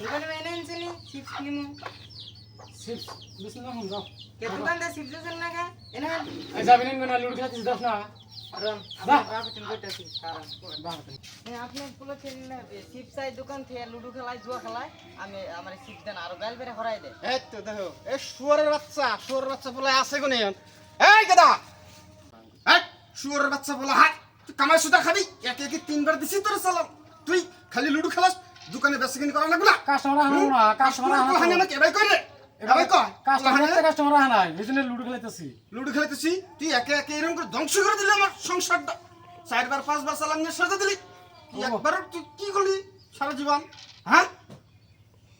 দোকানে এনে আনছিলি চিপস নিমু চিপস বেশি না হুম যাও কে দোকান দে চিপস দেন না কে এনে এই যাবি না লুট খেলাছিস দশ না আরাম বাহ। আপনি তুমি কইতাছি আরাম বাহ আপনি বলেছেন না চিপস আই দোকান থেকে লুডো খেলায় জুয়া খেলায় আমি আমার চিপস দেন আর গাল বেরে হরাই দে এই তো দেখো এই শুয়োরের বাচ্চা বলে আছে কোনে এই গদা এই শুয়োরের বাচ্চা বলে হাই তুই কামাই সুদা খাবি একে একে তিনবার দিছি তোর সালাম তুই খালি লুডো খেলাস দোকানে বেচকিনি করা লাগবে না কাস্টমার আনো না কাস্টমার আনো হানে না কেবাই কই রে এবাই কই কাস্টমার আনো নাই এজন্য লুডো খেলাইতেছি লুডো খেলাইতেছি তুই একে একে এরকম করে ধ্বংস করে দিলি আমার সংসারটা চারবার পাঁচবার সালাম নিয়ে সাজা দিলি তুই একবার তুই কি করলি সারা জীবন হ্যাঁ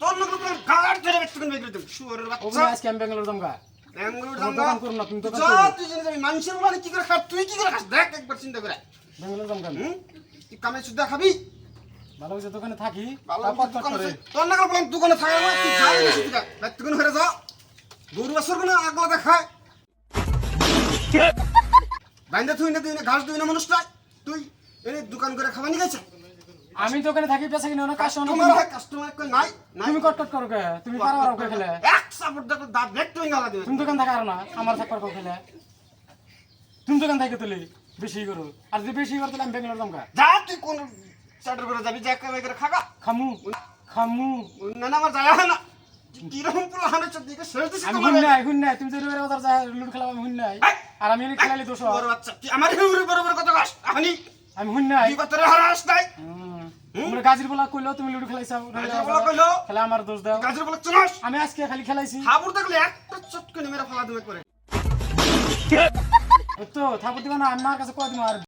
তোর লোক গাড় ধরে বেচকিনি বের করে দিবি শুয়োরের ওগুলো বাচ্চা আজকে আমি বেঙ্গালোর যামগা বেঙ্গলুরু দোকান করুন না তুমি দোকান যা করুন তুই জানিস আমি মানুষের বলে কি করে খাস তুই কি করে খাস দেখ একবার চিন্তা করে বেঙ্গালোর যামগা তুই কামে সুদ্ধা খাবি ভালো হইছে দোকানে থাকি ভালো তারপর কট দোকানে করে তোর না বললাম দোকানে থাকা না তুই যাই বেশি তুই ব্যক্তিগত হয়ে যা গরু বাছর কোনো আগলা দেখায় বাইন্দা তুই না ঘাস দুই না মানুষটা তুই এনে দোকান করে খাওয়া নিয়ে গেছে আমি দোকানে থাকি পেছা কিনা না তোমার হয় কাস্টমার কই নাই নাই তুমি কট করো কে তুমি পারো আর কে খেলে এক সাপোর্ট দেখো দাঁত ভেট তুই না লাগে তুমি দোকান থাকা আর না আমার থাকবার কো খেলে তুমি দোকান থাকি তুলি বেশি করো আর যদি বেশি করো তাহলে আমি বেঙ্গালোর যামগা যা তুই কোন চার্টার করে যাবি যা করে খাগা খামু খামু না না আমার যায় না কি রকম পোলা হানে চদিকে শেষ দিছিস আমি হুন নাই তুমি যদি বাজার যা লুট খেলা আমি হুন নাই আর আমি এনে খেলালি দোষ বড় বাচ্চা তুই আমার হেউরে বরাবর কথা কস আমি হুন নাই তুই কতরে হারাস নাই তোমরা গাজির বলা কইলো তুমি লুডো খেলাইছাও গাজির বলা কইলো? খেলা আমার দোষ দাও গাজর বলে চলাস আমি আজকে খালি খেলাইছি হাবুর থাকলে একটা চটকে মেরে ফেলা দেবে করে তো থাকুর দিবা না আমার কাছে কয় দিন আর